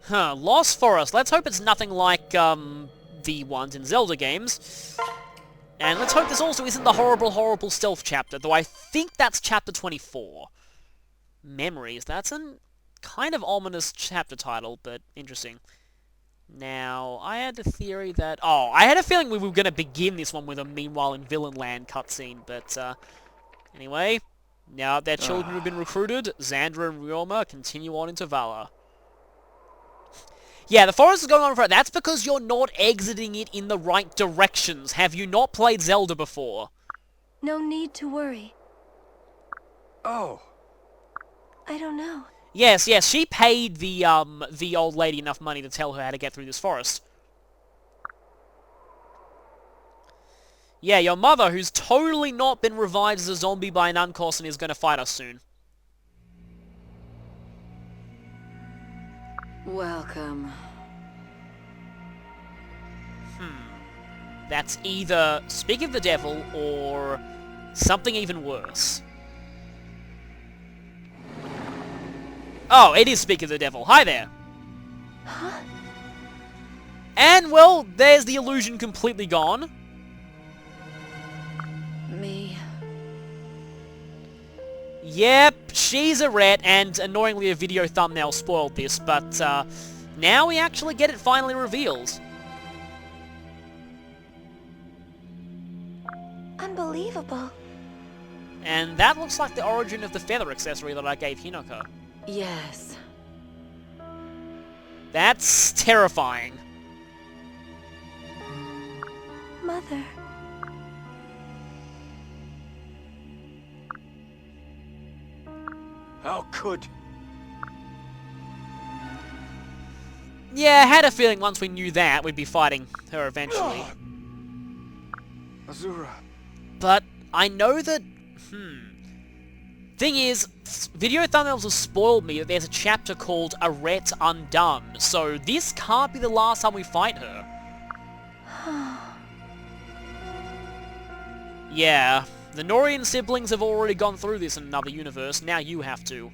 Huh, Lost Forest. Let's hope it's nothing like, the ones in Zelda games. And let's hope this also isn't the horrible, horrible stealth chapter, though I think that's chapter 24. Memories. That's a kind of ominous chapter title, but interesting. Now, I had the theory that... Oh, I had a feeling we were going to begin this one with a Meanwhile in Villain Land cutscene, but, anyway, now that their children have been recruited, Xandra and Ryoma continue on into Valor. Yeah, the forest is going on forever. That's because you're not exiting it in the right directions. Have you not played Zelda before? No need to worry. Oh. I don't know. Yes, she paid the old lady enough money to tell her how to get through this forest. Yeah, your mother, who's totally not been revived as a zombie by an uncos and is going to fight us soon. Welcome. That's either Speak of the Devil or something even worse. Oh, it is Speak of the Devil. Hi there. Huh? And, well, there's the illusion completely gone. Me. Yep, she's a rat, and annoyingly a video thumbnail spoiled this, but now we actually get it finally revealed. Unbelievable. And that looks like the origin of the feather accessory that I gave Hinoko. Yes. That's terrifying. Mother. How could... Yeah, I had a feeling once we knew that, we'd be fighting her eventually. Azura. But I know that... Thing is, video thumbnails have spoiled me that there's a chapter called Arete Undone, so this can't be the last time we fight her. Yeah, the Norian siblings have already gone through this in another universe, now you have to.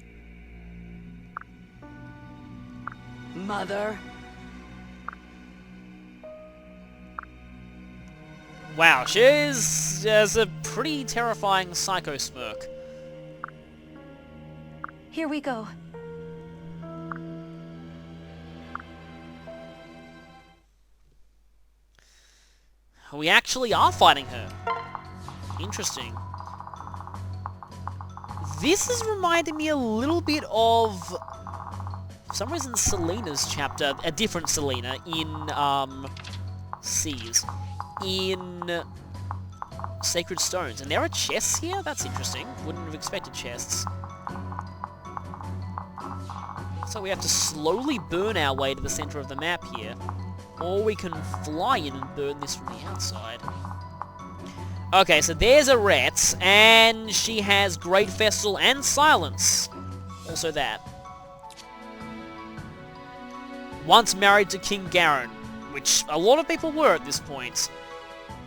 Mother. Wow, she has a pretty terrifying psycho smirk. Here we go. We actually are fighting her. Interesting. This is reminding me a little bit of, for some reason, Selena's chapter, a different Selena, in, Seas. In Sacred Stones. And there are chests here? That's interesting. Wouldn't have expected chests. So we have to slowly burn our way to the center of the map here. Or we can fly in and burn this from the outside. Okay, so there's Arete, and she has Great Festival and Silence. Also that. Once married to King Garin, which a lot of people were at this point.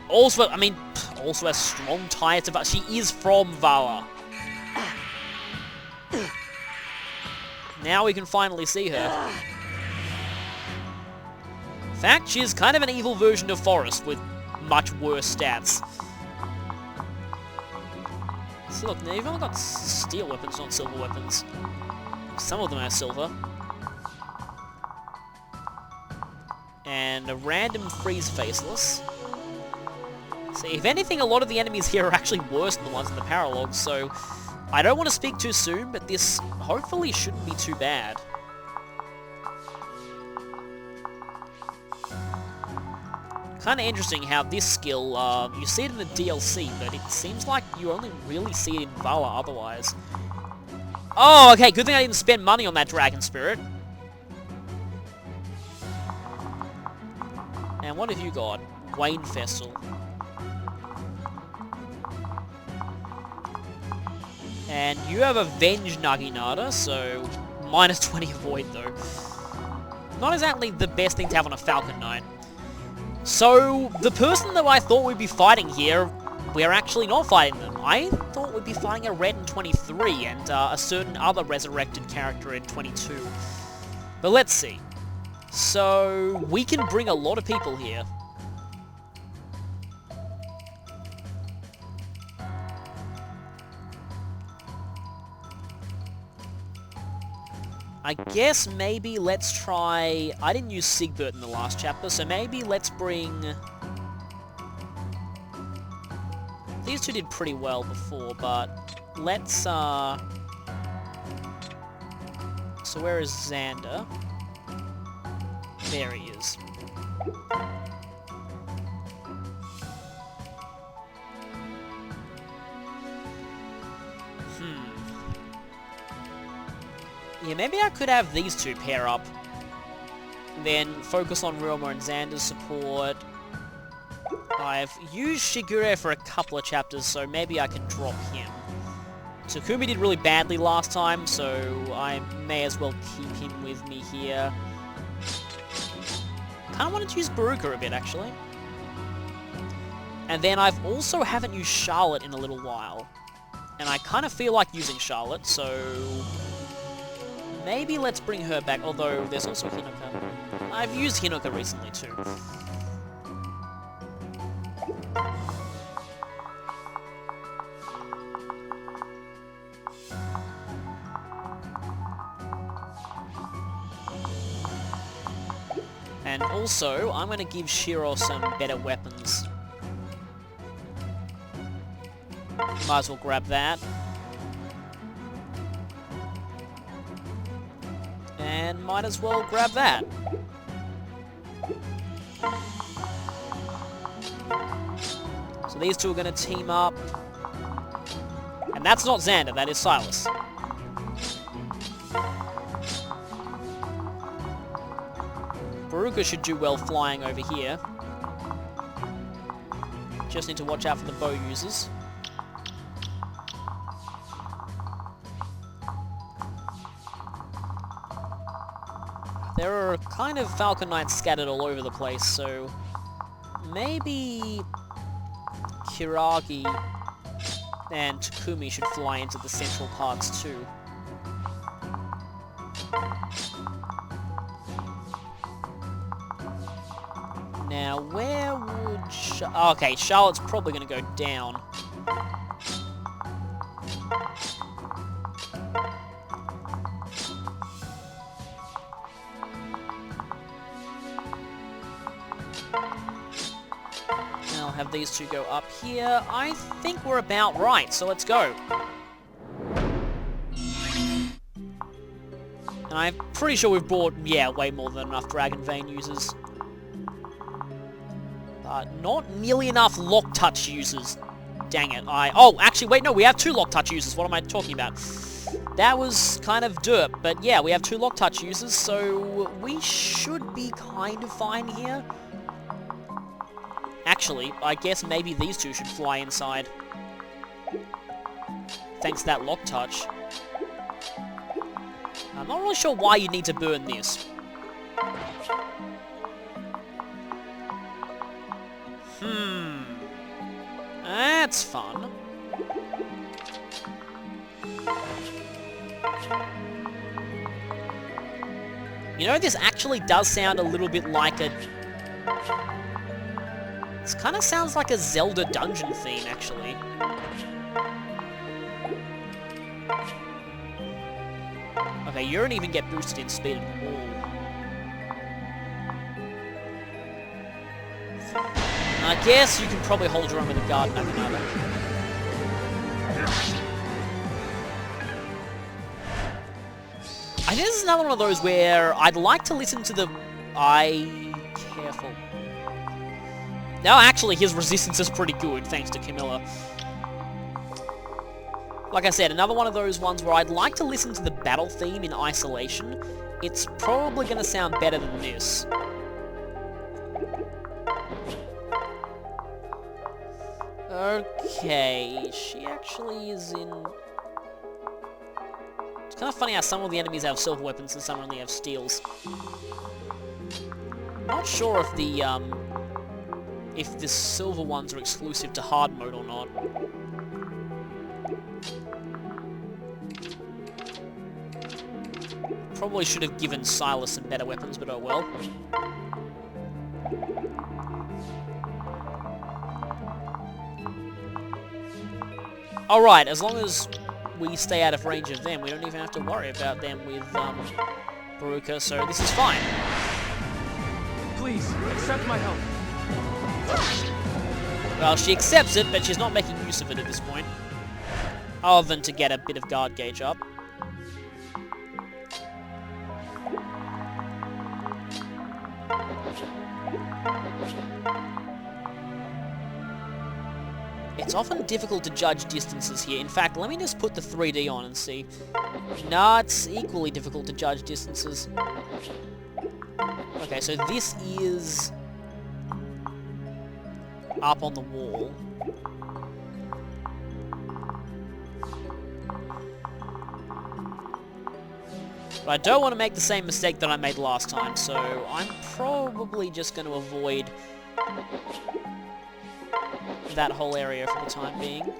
Also, I mean, also has strong ties to Valor. She is from Valor. Now we can finally see her. In fact, she's kind of an evil version of Forest with much worse stats. So look, they've only got steel weapons, not silver weapons. Some of them are silver. And a random freeze faceless. So if anything, a lot of the enemies here are actually worse than the ones in the paralogs, so I don't want to speak too soon, but this hopefully shouldn't be too bad. Kind of interesting how this skill, you see it in the DLC, but it seems like you only really see it in Valor otherwise. Oh, okay, good thing I didn't spend money on that Dragon Spirit. And what have you got? Wayne Festal. And you have Avenge Naginata, so minus 20 avoid though. Not exactly the best thing to have on a Falcon Knight. So, the person that I thought we'd be fighting here, we're actually not fighting them. I thought we'd be fighting a Red in 23 and a certain other resurrected character in 22. But let's see. So, we can bring a lot of people here. I guess maybe let's try... I didn't use Sigbert in the last chapter, so maybe let's bring... These two did pretty well before, but let's, So where is Xander? There he is. Yeah, maybe I could have these two pair up. Then focus on Ryoma and Xander's support. I've used Shigure for a couple of chapters, so maybe I can drop him. Takumi did really badly last time, so I may as well keep him with me here. Kinda wanted to use Baruka a bit, actually. And then I've also haven't used Charlotte in a little while. And I kind of feel like using Charlotte, so... maybe let's bring her back, although there's also Hinoka. I've used Hinoka recently, too. And also, I'm going to give Shiro some better weapons. Might as well grab that. And might as well grab that. So these two are going to team up. And that's not Xander, that is Silas. Baruka should do well flying over here. Just need to watch out for the bow users. There are kind of Falcon Knights scattered all over the place, so maybe Kiragi and Takumi should fly into the central parts too. Now, where would... okay, Charlotte's probably going to go down. I'll have these two go up here. I think we're about right, so let's go. And I'm pretty sure we've brought, yeah, way more than enough Dragon Vein users. Not nearly enough Lock Touch users. Dang it, oh, actually, wait, no, we have 2 Lock Touch users. What am I talking about? That was kind of derp, but yeah, we have 2 Lock Touch users, so we should be kind of fine here. Actually, I guess maybe these two should fly inside. Thanks to that Lock Touch. I'm not really sure why you need to burn this. That's fun. You know, this actually does sound a little bit like a... This kind of sounds like a Zelda dungeon theme, actually. Okay, you don't even get boosted in speed at all. I guess you can probably hold your own with a guard back another. I think this is another one of those where I'd like to listen to the... Careful. No, actually, his resistance is pretty good, thanks to Camilla. Like I said, another one of those ones where I'd like to listen to the battle theme in isolation. It's probably going to sound better than this. Okay, she actually is in... It's kind of funny how some of the enemies have silver weapons and some only have steels. Not sure if the silver ones are exclusive to hard mode or not. Probably should have given Silas some better weapons, but oh well. Alright, as long as we stay out of range of them, we don't even have to worry about them with Baruka, so this is fine. Please, accept my help. Well, she accepts it, but she's not making use of it at this point. Other than to get a bit of guard gauge up. It's often difficult to judge distances here. In fact, let me just put the 3D on and see. Nah, it's equally difficult to judge distances. Okay, so this is up on the wall. But I don't want to make the same mistake that I made last time, so I'm probably just going to avoid that whole area for the time being.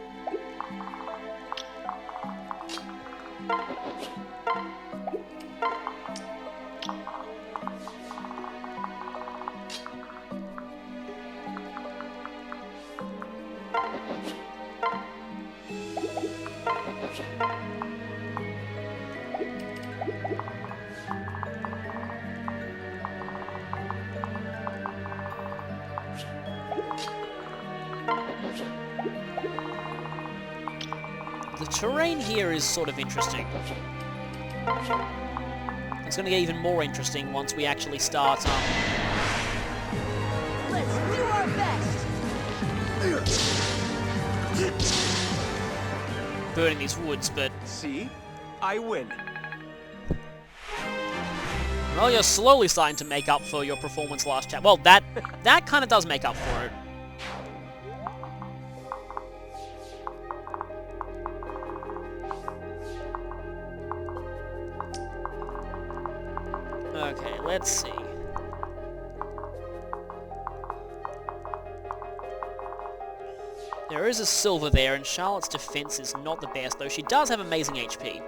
The terrain here is sort of interesting. It's going to get even more interesting once we actually start Let's do our best. burning these woods, but... See? I win. Well, you're slowly starting to make up for your performance last chapter. Well, that kind of does make up for it. Okay, let's see. There is a silver there, and Charlotte's defense is not the best, though she does have amazing HP.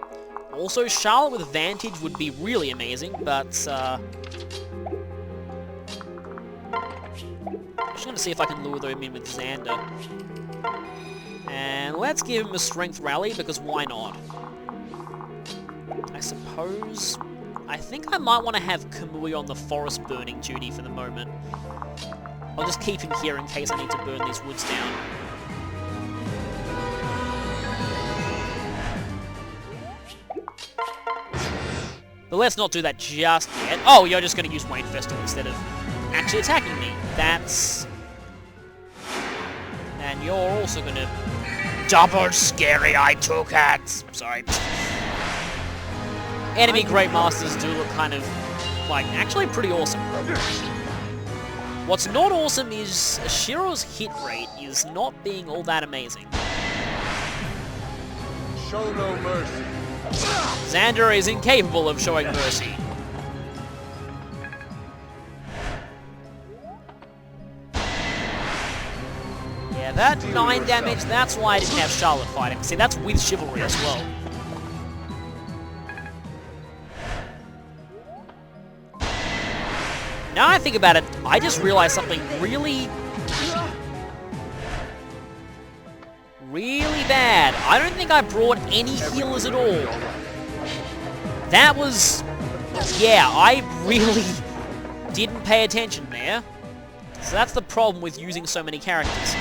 Also, Charlotte with Vantage would be really amazing, but, I'm just going to see if I can lure them in with Xander. And let's give him a Strength Rally, because why not? I suppose... I think I might want to have Kamui on the forest burning duty for the moment. I'll just keep him here in case I need to burn these woods down. But let's not do that just yet. Oh, you're just going to use Wayne Festival instead of actually attacking me. That's... And you're also going to... Double scary, I took it! Sorry. Enemy Great Masters do look kind of, like, actually pretty awesome. What's not awesome is Shiro's hit rate is not being all that amazing. Show no mercy. Xander is incapable of showing mercy. Yeah, that 9 damage, that's why I didn't have Charlotte fight him. See, that's with Chivalry as well. Now I think about it, I just realized something really bad. I don't think I brought any healers at all. That was... Yeah, I really didn't pay attention there. So that's the problem with using so many characters.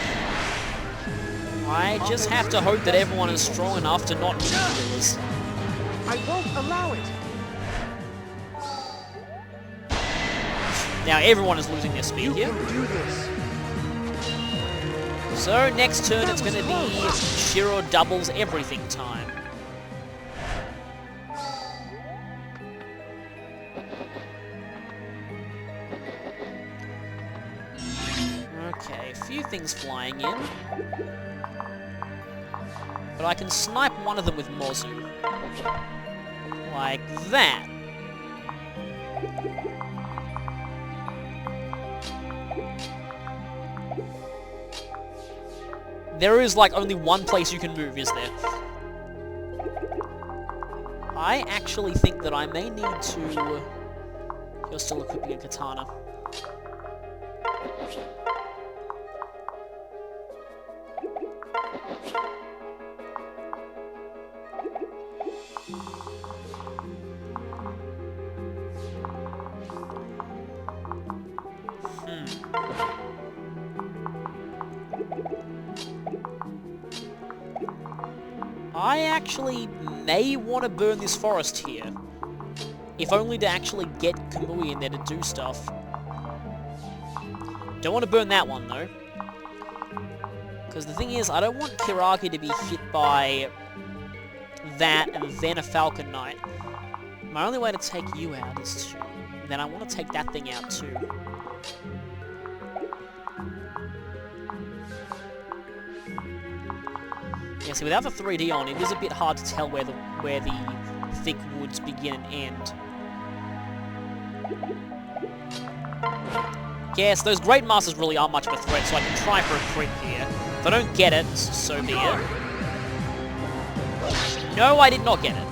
I just have to hope that everyone is strong enough to not need healers. I won't allow it. Now everyone is losing their speed here. You can do this. So next turn it's going to be Shiro doubles everything time. Okay, a few things flying in. But I can snipe one of them with Mozu. Like that. There is, like, only one place you can move, is there? I actually think that I may need to... You're still equipping a katana. I actually may want to burn this forest here. If only to actually get Kamui in there to do stuff. Don't want to burn that one, though. Because the thing is, I don't want Kiragi to be hit by that and then a Falcon Knight. My only way to take you out is to... Then I want to take that thing out, too. Yeah, see, without the 3D on, it is a bit hard to tell where the thick woods begin and end. Yes, those Great Masters really aren't much of a threat, so I can try for a crit here. If I don't get it, so be it. No, I did not get it.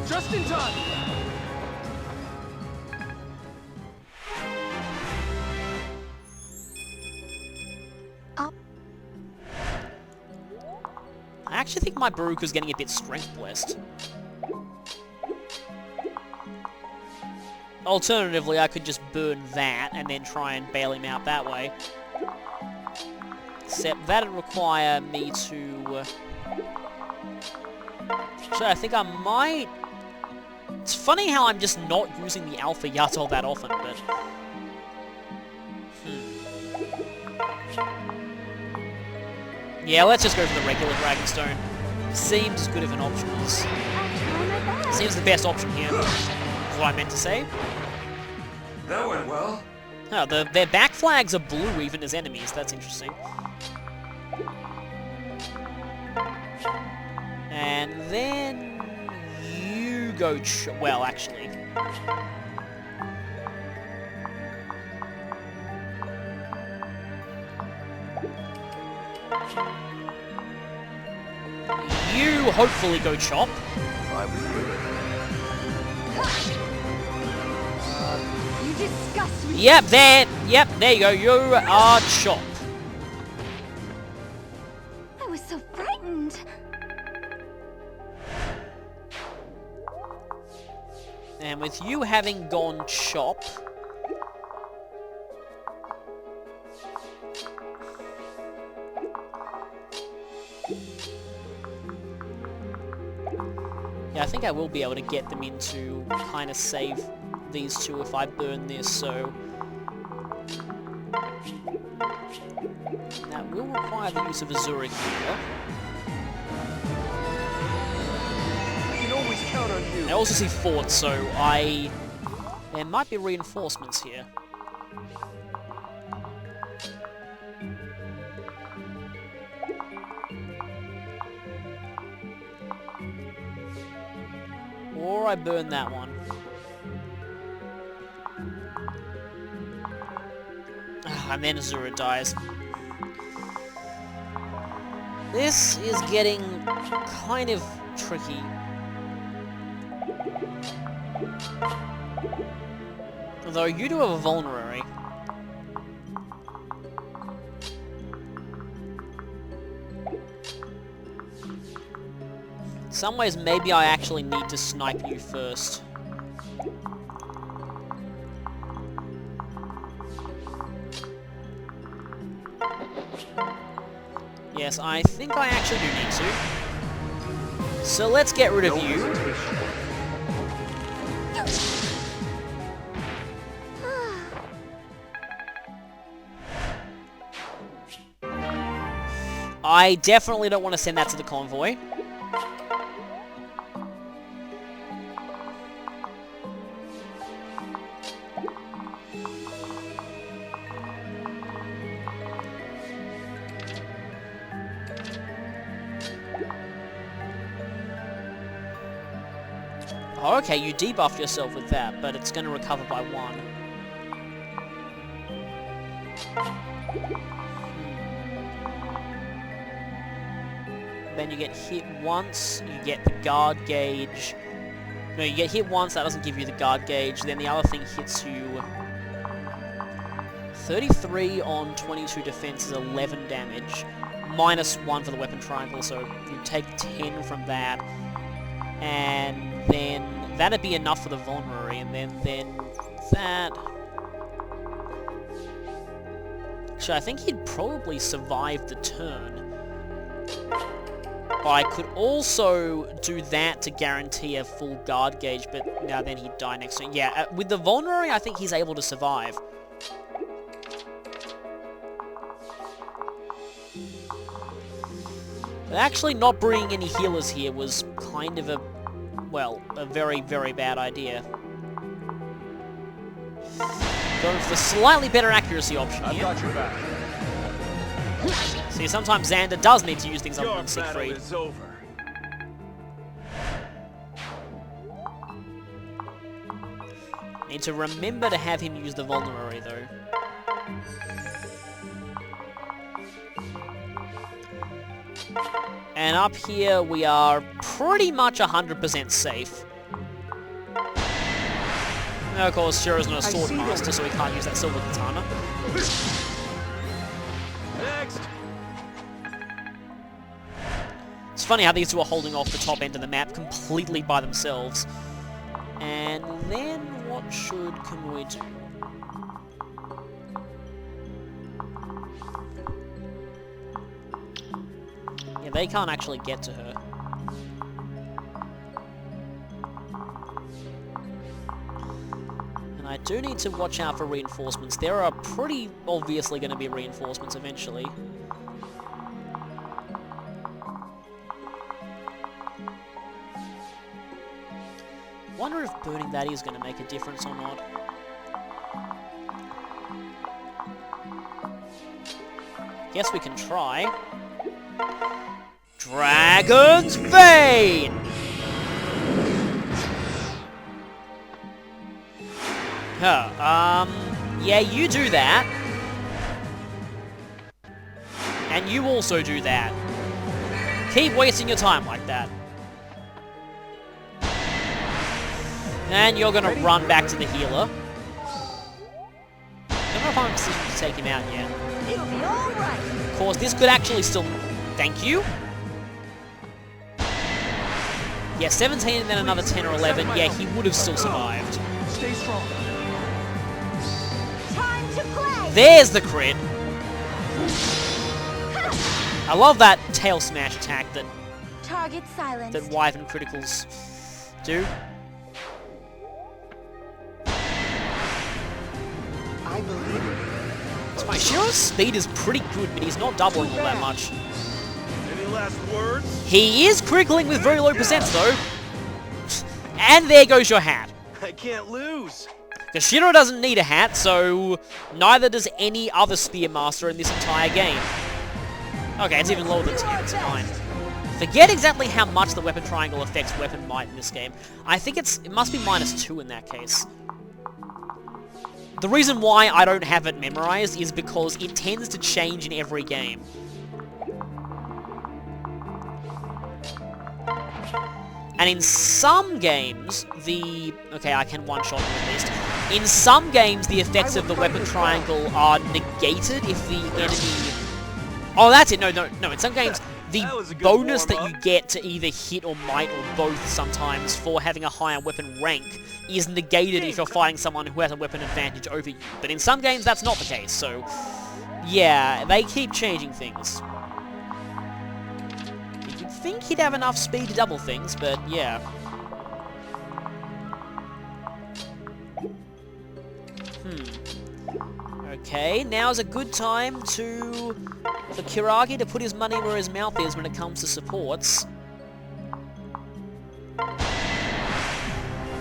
Just in time! I actually think my Baruka's getting a bit strength blessed. Alternatively, I could just burn that and then try and bail him out that way. Except that'd require me to... So I think I might... It's funny how I'm just not using the Alpha Yato that often, but... Yeah, let's just go for the regular Dragonstone. Seems as good of an option as... Seems the best option here. Is what I meant to say. That went well. Oh, their back flags are blue even as enemies. That's interesting. And then... You go... Well, actually... You hopefully go chop. I was You disgust me. Yep, there you go. You are chop. I was so frightened. And with you having gone chop... Yeah, I think I will be able to get them in to kind of save these two if I burn this, so... That will require the use of Azura here. I can always count on you. I also see forts, so there might be reinforcements here. Or I burn that one. And then Azura dies. This is getting kind of tricky. Although you do have a vulnerary. In some ways, maybe I actually need to snipe you first. Yes, I think I actually do need to. So let's get rid of you. I definitely don't want to send that to the convoy. Oh, okay, you debuffed yourself with that, but it's going to recover by 1. then you get hit once, you get the guard gauge. No, you get hit once, that doesn't give you the guard gauge, then the other thing hits you 33 on 22 defense is 11 damage, minus 1 for the weapon triangle, so you take 10 from that, and then that'd be enough for the vulnerary, and then that... Actually, I think he'd probably survive the turn. But I could also do that to guarantee a full guard gauge, but now then he'd die next turn. Yeah, with the vulnerary, I think he's able to survive. But actually not bringing any healers here was kind of a, well, a very, very bad idea. Going for the slightly better accuracy option here. I've got your back. See, sometimes Xander does need to use things other than Siegfried. Your battle is over. Need to remember to have him use the vulnerary, though. And up here, we are pretty much 100% safe. Now, of course, Shiro's not a sword master, so he can't use that silver katana. Next. It's funny how these two are holding off the top end of the map completely by themselves. And then, what can we do? Yeah, they can't actually get to her. And I do need to watch out for reinforcements. There are pretty obviously going to be reinforcements eventually. Wonder if burning that is going to make a difference or not. Guess we can try. Dragon's Vein! Huh, yeah, you do that. And you also do that. Keep wasting your time like that. And you're gonna run back to the healer. I don't know if I'm in a position to take him out yet. It'll be alright. Of course, this could actually still... Thank you. Yeah, 17 and then another 10 or 11. Yeah, he would have still survived. Stay strong. Time to play. There's the crit. I love that tail smash attack that Target silenced. that Wyvern criticals do. I believe it. It's funny, Shiro's speed is pretty good, but he's not doubling all that much. Any last words? He is criticling with very low percents, though. And there goes your hat. I can't lose. Because Shiro doesn't need a hat, so neither does any other Spearmaster in this entire game. Okay, it's even lower than 10, it's fine. Forget exactly how much the weapon triangle affects weapon might in this game. I think it must be -2 in that case. The reason why I don't have it memorized is because it tends to change in every game. And in some games, okay, I can one-shot you at least. In some games, the effects of the weapon triangle are negated if the enemy... Oh, that's it. No. In some games, the bonus that you get to either hit or might or both sometimes for having a higher weapon rank is negated if you're fighting someone who has a weapon advantage over you. But in some games, that's not the case, so... Yeah, they keep changing things. You'd think he'd have enough speed to double things, but yeah. Okay, now's a good time for Kiragi to put his money where his mouth is when it comes to supports.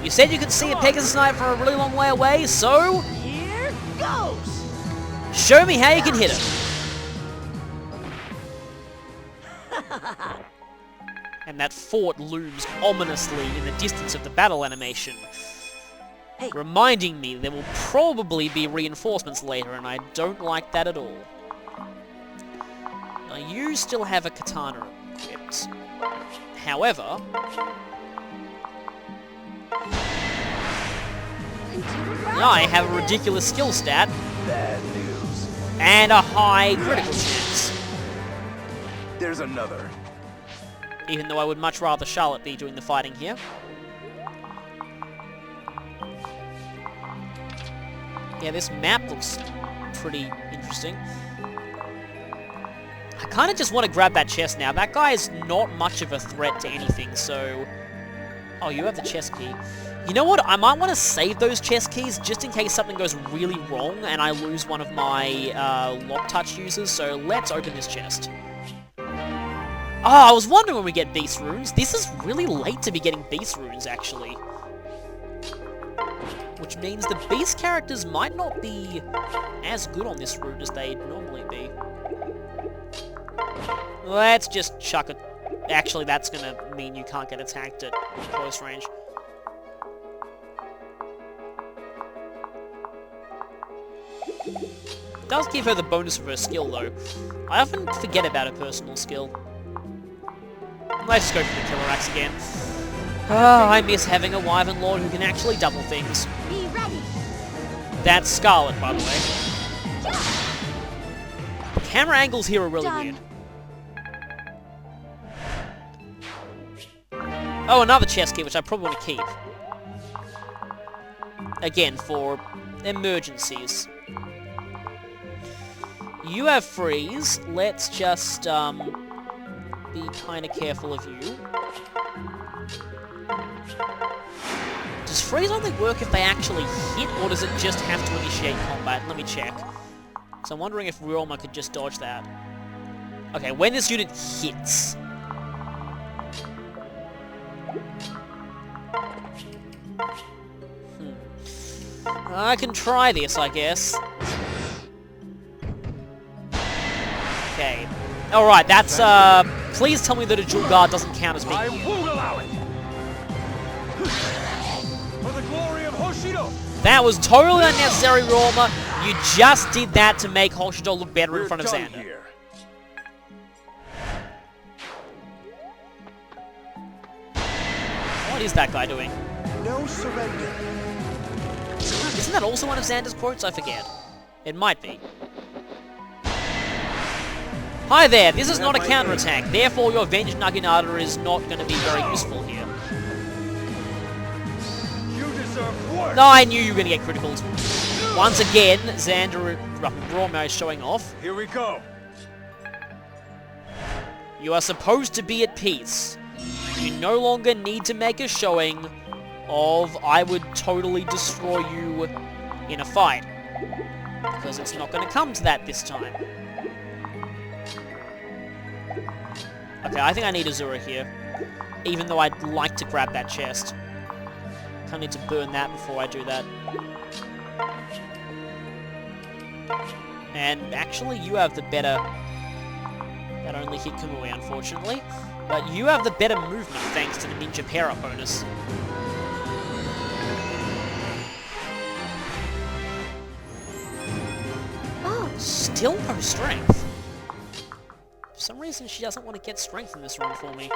You said you could see a Pegasus Knight from a really long way away, so... Here goes. Show me how you can hit it. And that fort looms ominously in the distance of the battle animation. Hey. Reminding me there will probably be reinforcements later, and I don't like that at all. Now, you still have a katana equipped. However, I have a ridiculous skill stat Bad news. and a high critical chance. There's another. Even though I would much rather Charlotte be doing the fighting here. Yeah, this map looks pretty interesting. I kind of just want to grab that chest now. That guy is not much of a threat to anything, so... Oh, you have the chest key. You know what? I might want to save those chest keys just in case something goes really wrong and I lose one of my lock touch users, so let's open this chest. Oh, I was wondering when we get beast runes. This is really late to be getting beast runes, actually. Which means the beast characters might not be as good on this route as they'd normally be. Let's just chuck it. Actually, that's gonna mean you can't get attacked at close range. It does give her the bonus of her skill, though. I often forget about her personal skill. Let's just go for the Killer Axe again. Oh, I miss having a Wyvern Lord who can actually double things. Be ready. That's Scarlet, by the way. The camera angles here are really weird. Oh, another chest key, which I probably want to keep. Again, for emergencies. You have freeze. Let's just, be kind of careful of you. Does freeze only work if they actually hit, or does it just have to initiate combat? Let me check. So I'm wondering if Ryoma could just dodge that. Okay, when this unit hits. I can try this, I guess. Okay. Alright, that's, please tell me that a dual guard doesn't count as being I here. won't allow it. For the glory of Hoshido. That was totally unnecessary, Roma. You just did that to make Hoshido look better in front of Done Xander. here. What is that guy doing? No surrender. Isn't that also one of Xander's quotes? I forget. It might be. Hi there, this is not a counterattack, therefore your Venged Naginata is not going to be very useful here. You deserve worse. No, I knew you were going to get criticals. Once again, Roma is showing off. Here we go. You are supposed to be at peace. You no longer need to make a showing of I would totally destroy you in a fight. Because it's not going to come to that this time. Okay, I think I need Azura here. Even though I'd like to grab that chest. Kind of need to burn that before I do that. And actually, you have the better... That only hit Kamui, unfortunately. But you have the better movement thanks to the Ninja Para bonus. Oh, Still no strength. For some reason, she doesn't want to get strength in this run for me.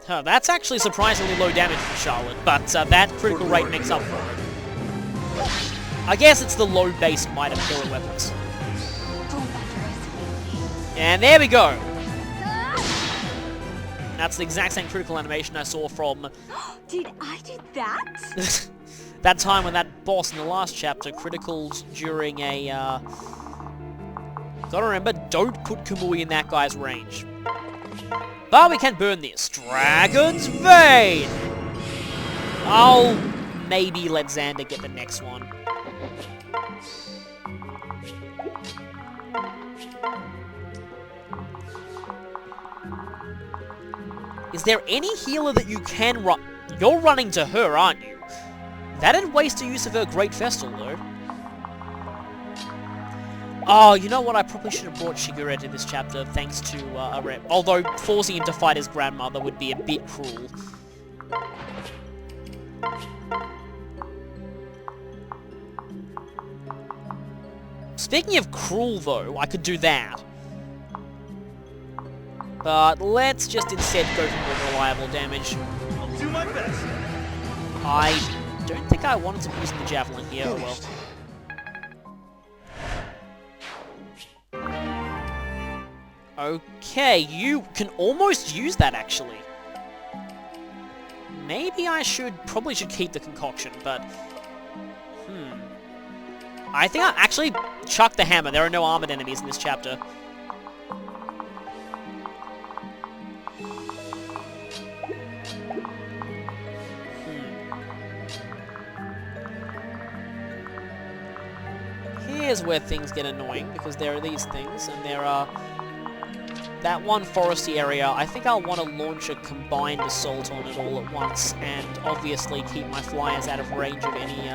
Huh, that's actually surprisingly low damage for Charlotte, but that critical rate makes up for it. I guess it's the low base might of killer weapons. don't underestimate me. And there we go! That's the exact same critical animation I saw from Did I do that? that time when that boss in the last chapter criticaled during a, Gotta remember, don't put Kamui in that guy's range. But we can burn this. Dragon's Vein! I'll maybe let Xander get the next one. Is there any healer that you can run? You're running to her, aren't you? That'd waste a use of her Great Festal, though. Oh, you know what? I probably should have brought Shigure to this chapter, thanks to a rep. Although, forcing him to fight his grandmother would be a bit cruel. Speaking of cruel, though, I could do that. But let's just instead go for more reliable damage. I'll do my best. I don't think I wanted to be using the javelin here. Oh well. Okay, you can almost use that actually. Maybe I probably should keep the concoction, but... I think I'll actually chuck the hammer. There are no armored enemies in this chapter. Here's where things get annoying, because there are these things, and there are... That one foresty area, I think I'll want to launch a combined assault on it all at once, and obviously keep my flyers out of range of any,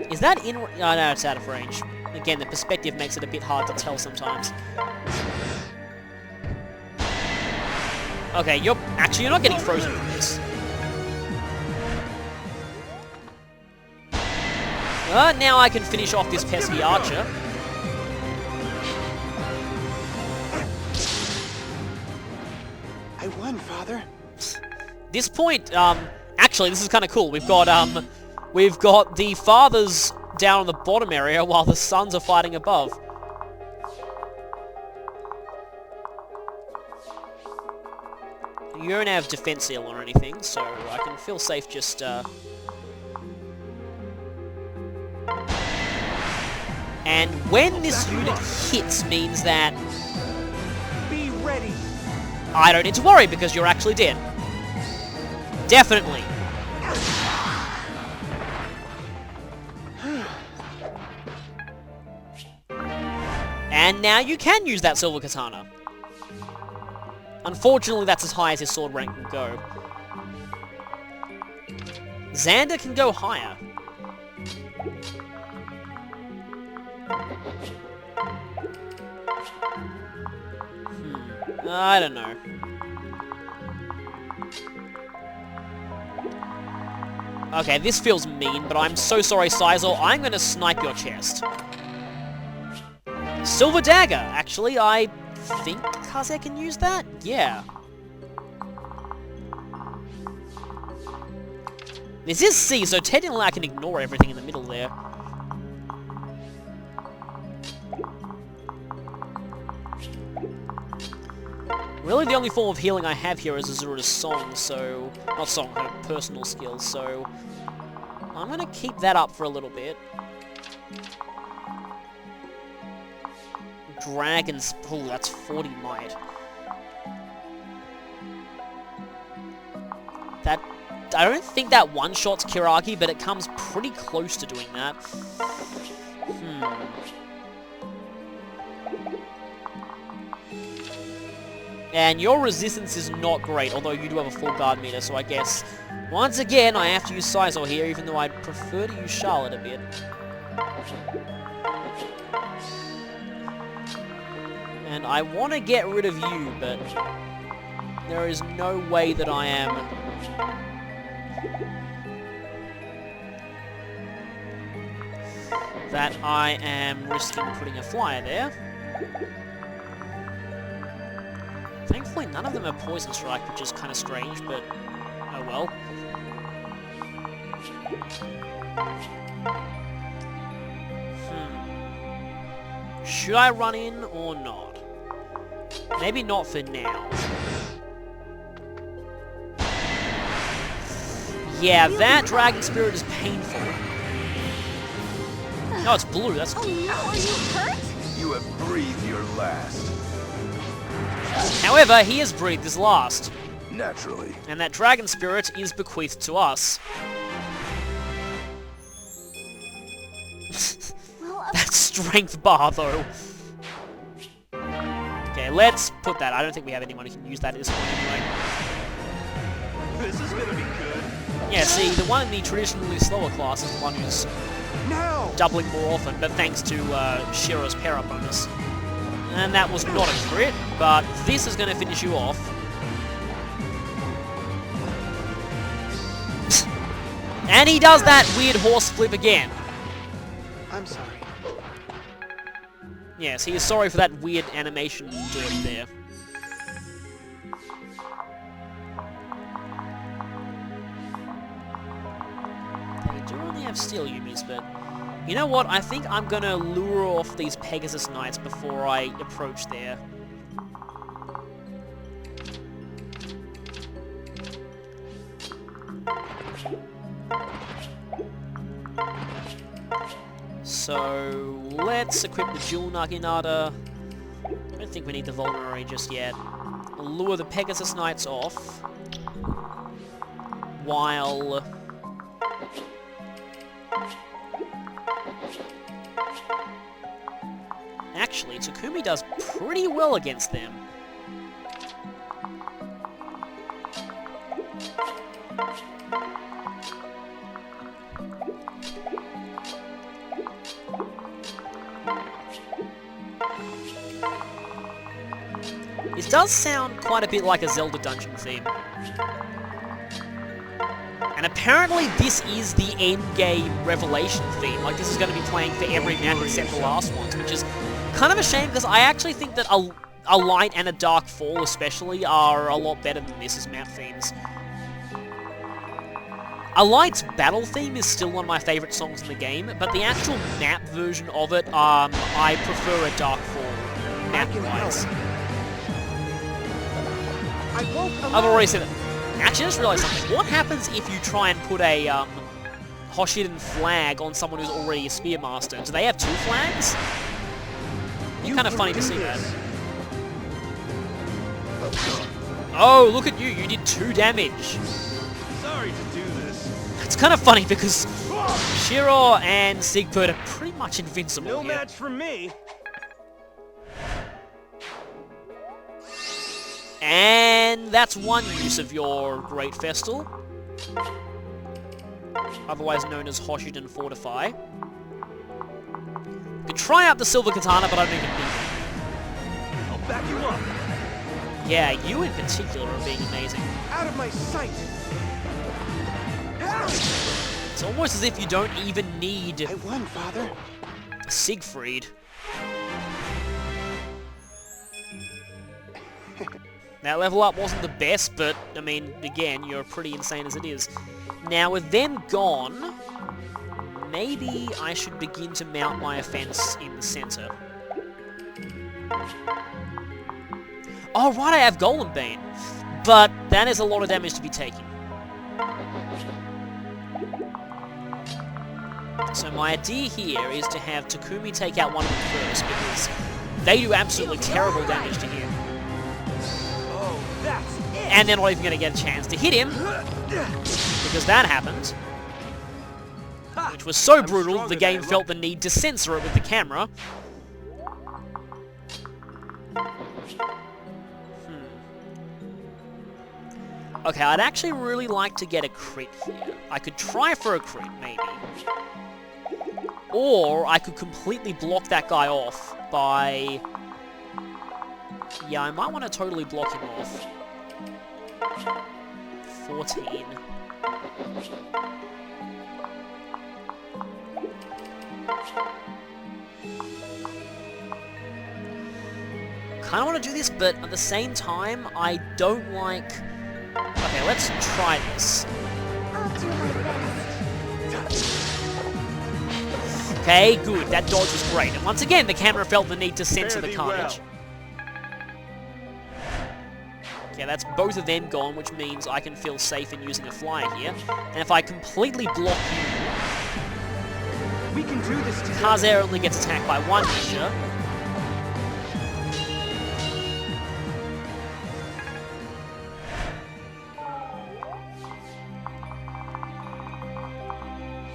Is that in... Oh, no, it's out of range. Again, the perspective makes it a bit hard to tell sometimes. Okay, you're not getting frozen from this. Now I can finish off this pesky archer. I won, Father. This point, actually, this is kind of cool. We've got the fathers down in the bottom area while the sons are fighting above. You don't have defense seal or anything, so I can feel safe just, And when this unit hits means that... Be ready. I don't need to worry because you're actually dead. Definitely. And now you can use that silver katana. Unfortunately, that's as high as his sword rank can go. Xander can go higher. I don't know. Okay, this feels mean, but I'm so sorry, Sizor. I'm gonna snipe your chest. Silver Dagger! Actually, I think Kaze can use that? Yeah. This is C, so technically I can ignore everything in the middle there. Really, the only form of healing I have here is Azura's song, so... Not song, her personal skills, so... I'm gonna keep that up for a little bit. Dragons... Oh, that's 40 might. That... I don't think that one-shots Kiragi, but it comes pretty close to doing that. And your resistance is not great, although you do have a full guard meter, so I guess... Once again, I have to use Sizor here, even though I'd prefer to use Charlotte a bit. And I want to get rid of you, but... There is no way that I am... That I am risking putting a flyer there. Thankfully, none of them are Poison Strike, which is kind of strange, but oh well. Should I run in or not? Maybe not for now. Yeah, that Dragon Spirit is painful. No, it's blue, that's... Oh no, are you hurt? You have breathed your last. However, he has breathed his last. Naturally. And that Dragon Spirit is bequeathed to us. Well, That strength bar, though. Okay, let's put that. I don't think we have anyone who can use that at this point anyway. This is gonna be good. Yeah, see, the one in the traditionally slower class is the one who's Now! doubling more often, but thanks to Shiro's para bonus. And that was not a crit, but this is going to finish you off. And he does that weird horse flip again. I'm sorry. Yes, he is sorry for that weird animation dirt there. do only have steel Yumis, but... You know what? I think I'm gonna lure off these Pegasus Knights before I approach there. So, let's equip the Dual Naginata. I don't think we need the Vulnerary just yet. We'll lure the Pegasus Knights off. While... Actually, Takumi does pretty well against them. This does sound quite a bit like a Zelda dungeon theme. And apparently this is the endgame Revelation theme. Like, this is going to be playing for every map except the last ones, which is kind of a shame, because I actually think that a Light and a Dark Fall especially are a lot better than this as map themes. A Light's battle theme is still one of my favourite songs in the game, but the actual map version of it, I prefer a Dark Fall map-wise. I've already said it. Actually, I just realised something. What happens if you try and put a Hoshiden flag on someone who's already a Spearmaster? Do they have 2 flags? It's kind of funny to see that. Oh, look at you! You did 2 damage. Sorry to do this. It's kind of funny because Shiro and Siegfried are pretty much invincible No here. match for me. And that's one use of your Great Festal, otherwise known as Hoshiden Fortify. You can try out the Silver Katana, but I don't even need it. I'll back you up. Yeah, you in particular are being amazing. Out of my sight. It's almost as if you don't even need I won, Father. Siegfried. That level up wasn't the best, but, I mean, again, you're pretty insane as it is. Now, with them gone, maybe I should begin to mount my offense in the center. Oh, right, I have Golem Bane. But that is a lot of damage to be taken. So my idea here is to have Takumi take out one of them first, because they do absolutely terrible damage to him. And they're not even going to get a chance to hit him, because that happened. Which was so brutal, the game felt the need to censor it with the camera. Okay, I'd actually really like to get a crit here. I could try for a crit, maybe. Or I could completely block that guy off by... Yeah, I might want to totally block him off. 14. Kinda want to do this, but at the same time, I don't like... Okay, let's try this. I'll do my best. Okay, good. That dodge was great. And once again, the camera felt the need to censor the carnage. Okay, that's both of them gone, which means I can feel safe in using a flyer here. And if I completely block you... We can do this together. Kazer only gets attacked by one ninja.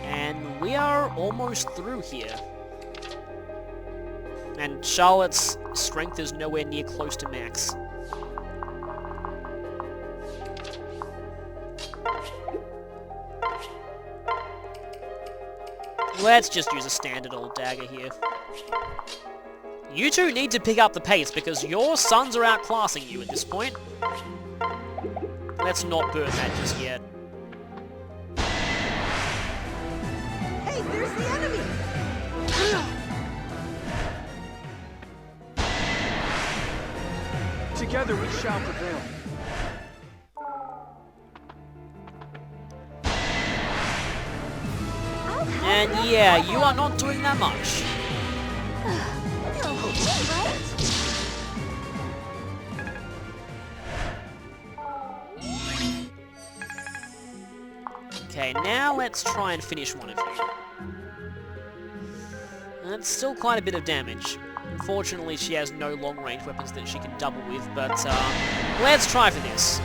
And we are almost through here. And Charlotte's strength is nowhere near close to max. Let's just use a standard old dagger here. You two need to pick up the pace, because your sons are outclassing you at this point. Let's not burn that just yet. Hey, there's the enemy! Together we shall prevail. And yeah, you are not doing that much. Okay, now let's try and finish one of you. That's still quite a bit of damage. Unfortunately, she has no long-range weapons that she can double with, but let's try for this.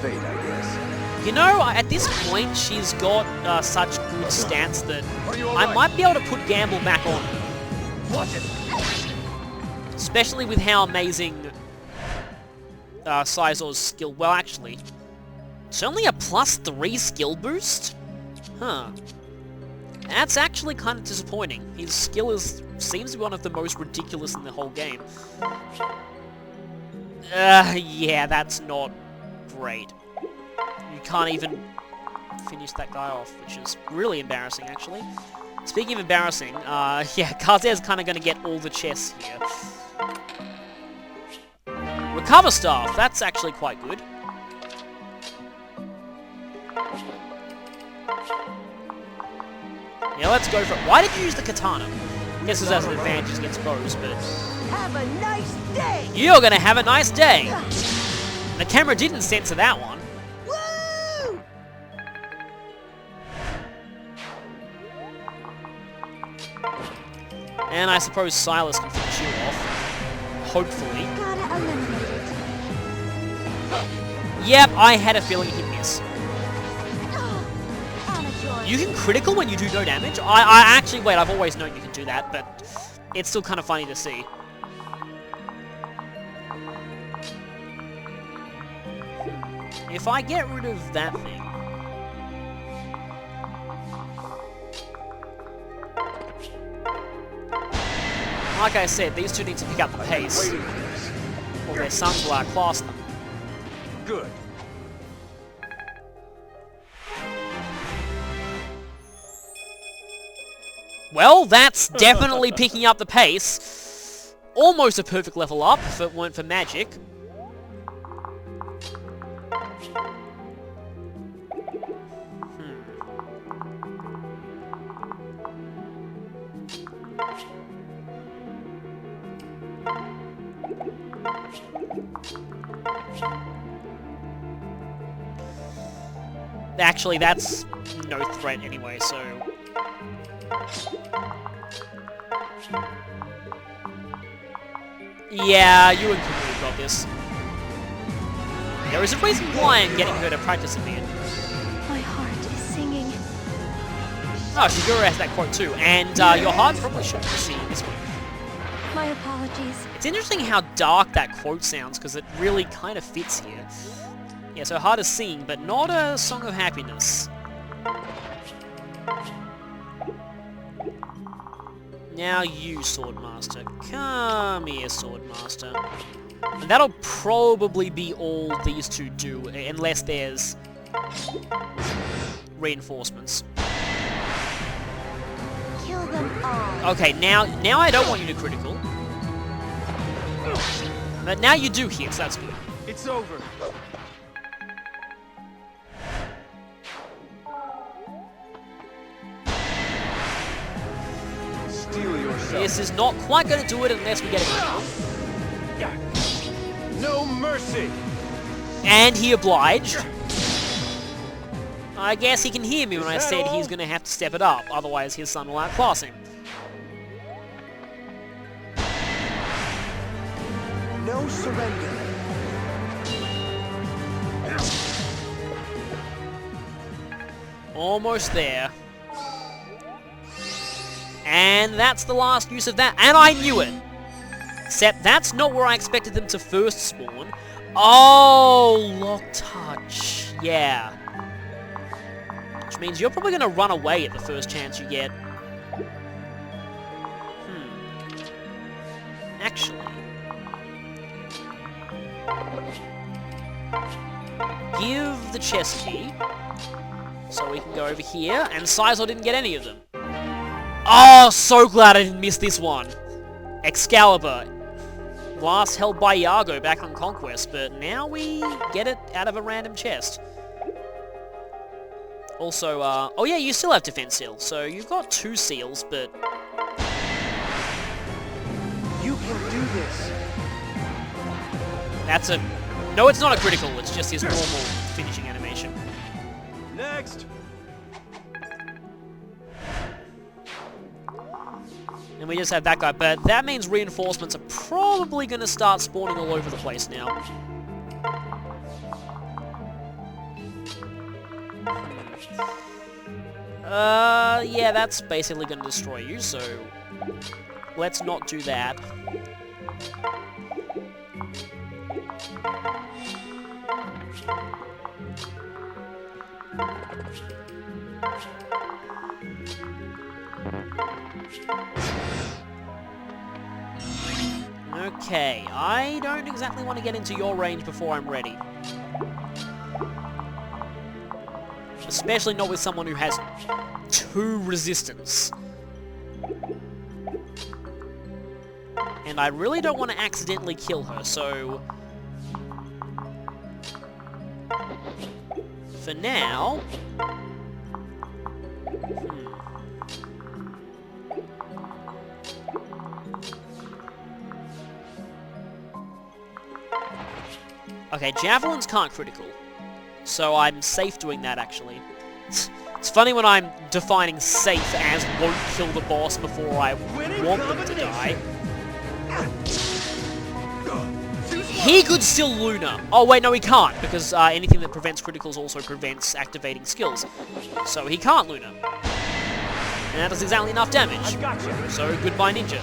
Fate, I guess. You know, at this point, she's got such good stats that I might be able to put Gamble back on. Watch it. Especially with how amazing Sizor's skill... Well, actually, it's only a +3 skill boost? Huh. That's actually kind of disappointing. His skill seems to be one of the most ridiculous in the whole game. Yeah, that's not great. You can't even finish that guy off, which is really embarrassing, actually. Speaking of embarrassing, yeah, Kaze's kind of going to get all the chests here. Recover Staff, that's actually quite good. Yeah, let's go for it. Why did you use the katana? I guess it has an advantage against bows, but... Have a nice day! You're gonna have a nice day! The camera didn't censor that one. Woo! And I suppose Silas can finish you off. Hopefully. Gotta eliminate it. Yep, I had a feeling he'd miss. Amateur. You can critical when you do no damage? I actually... Wait, I've always known you can do that, but it's still kind of funny to see. If I get rid of that thing... Like I said, these two need to pick up the pace, or their sons will outclass them. Good. Well, that's definitely picking up the pace. Almost a perfect level up, if it weren't for magic. Actually, that's no threat anyway, so... Yeah, you and Kamui have got this. There is a reason why I'm getting her to practice a bit. My heart is singing. Oh, Shiguro has that quote too, and your heart probably should be seen this one. My apologies. It's interesting how dark that quote sounds, because it really kind of fits here. Yeah, so heart is singing, but not a song of happiness. Now you, Swordmaster. Come here, Swordmaster. And that'll probably be all these two do, unless there's reinforcements. Kill them all. Okay, now I don't want you to critical. But now you do hit, so that's good. It's over. Steel yourself. This is not quite going to do it unless we get it. No mercy. And he obliged. I guess he can hear me when I said he's going to have to step it up, otherwise his son will outclass him. No surrender. Almost there. And that's the last use of that, and I knew it! Except that's not where I expected them to first spawn. Oh, lock touch. Yeah. Which means you're probably going to run away at the first chance you get. Actually. Give the chest key. So we can go over here, and Sizor didn't get any of them. Oh, so glad I didn't miss this one. Excalibur. Last held by Iago back on Conquest, but now we get it out of a random chest. Also, oh yeah, you still have defense seal, so you've got 2 seals, but... You can do this. That's a... No, it's not a critical, it's just his normal finishing animation. Next. And we just have that guy, but that means reinforcements are probably going to start spawning all over the place now. Yeah, that's basically going to destroy you, so let's not do that. Okay, I don't exactly want to get into your range before I'm ready. Especially not with someone who has 2 resistance. And I really don't want to accidentally kill her, so... For now... Okay, javelins can't critical, so I'm safe doing that, actually. It's funny when I'm defining safe as won't kill the boss before I want them to die. He could still Luna. Oh wait, no he can't, because anything that prevents criticals also prevents activating skills. So he can't Luna. And that does exactly enough damage. So goodbye ninja.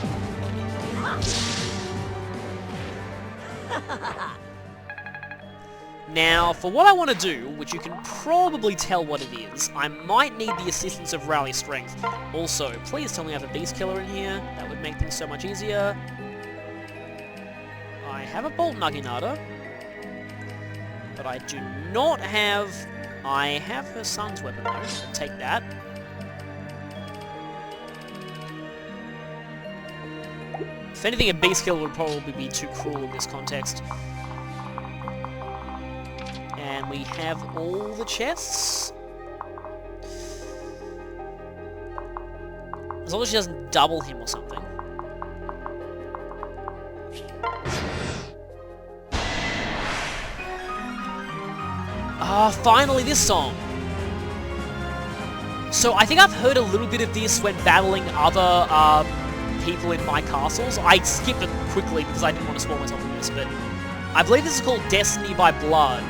Now, for what I want to do, which you can probably tell what it is, I might need the assistance of Rally Strength. Also, please tell me I have a Beast Killer in here. That would make things so much easier. I have a Bolt Naginata, but I do not have... I have her son's weapon, though. I'll take that. If anything, a Beast Killer would probably be too cruel in this context. And we have all the chests. As long as she doesn't double him or something. Ah, finally this song! So I think I've heard a little bit of this when battling other people in my castles. I skipped it quickly because I didn't want to spoil myself from this, but I believe this is called Destiny by Blood.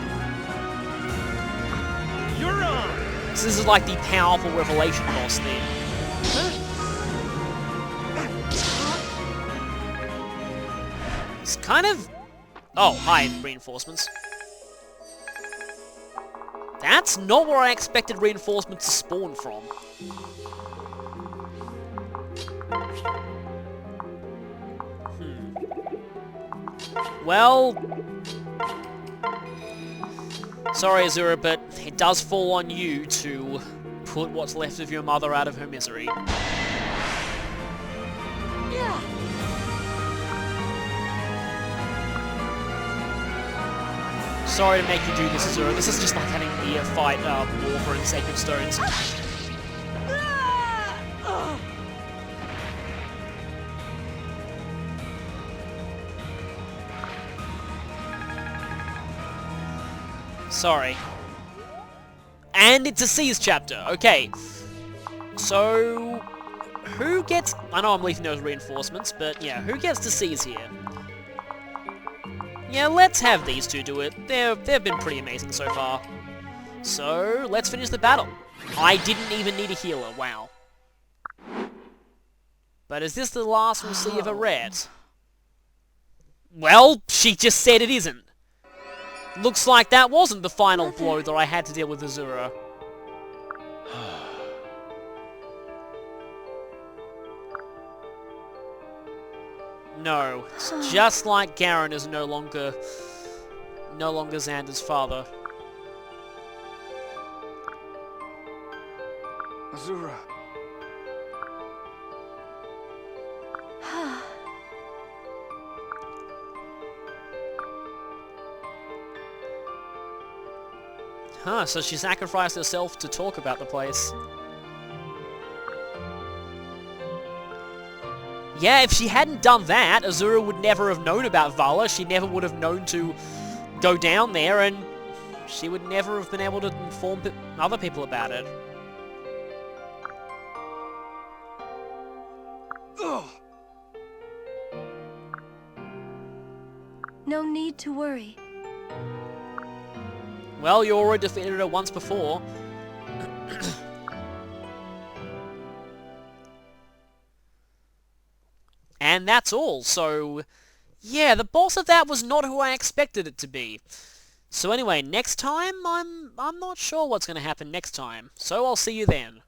So this is like the powerful Revelation boss thing. It's kind of... Oh, hi, reinforcements. That's not where I expected reinforcements to spawn from. Well... Sorry, Azura, but it does fall on you to put what's left of your mother out of her misery. Sorry to make you do this, Azura. This is just like having me fight Morpher and Sacred Stones. Sorry. And it's a Seize chapter. Okay. So... Who gets... I know I'm leaving those reinforcements, but yeah, who gets to Seize here? Yeah, let's have these two do it. They've been pretty amazing so far. So, let's finish the battle. I didn't even need a healer. Wow. But is this the last we'll see of Arette? Well, she just said it isn't. Looks like that wasn't the final blow that I had to deal with Azura. No, it's just like Garen is no longer Xander's father. Azura. Huh, so she sacrificed herself to talk about the place. Yeah, if she hadn't done that, Azura would never have known about Vala. She never would have known to go down there, and she would never have been able to inform other people about it. Ugh. No need to worry. Well, you already defeated her once before. And that's all, so... yeah, the boss of that was not who I expected it to be. So anyway, next time, I'm not sure what's going to happen next time. So I'll see you then.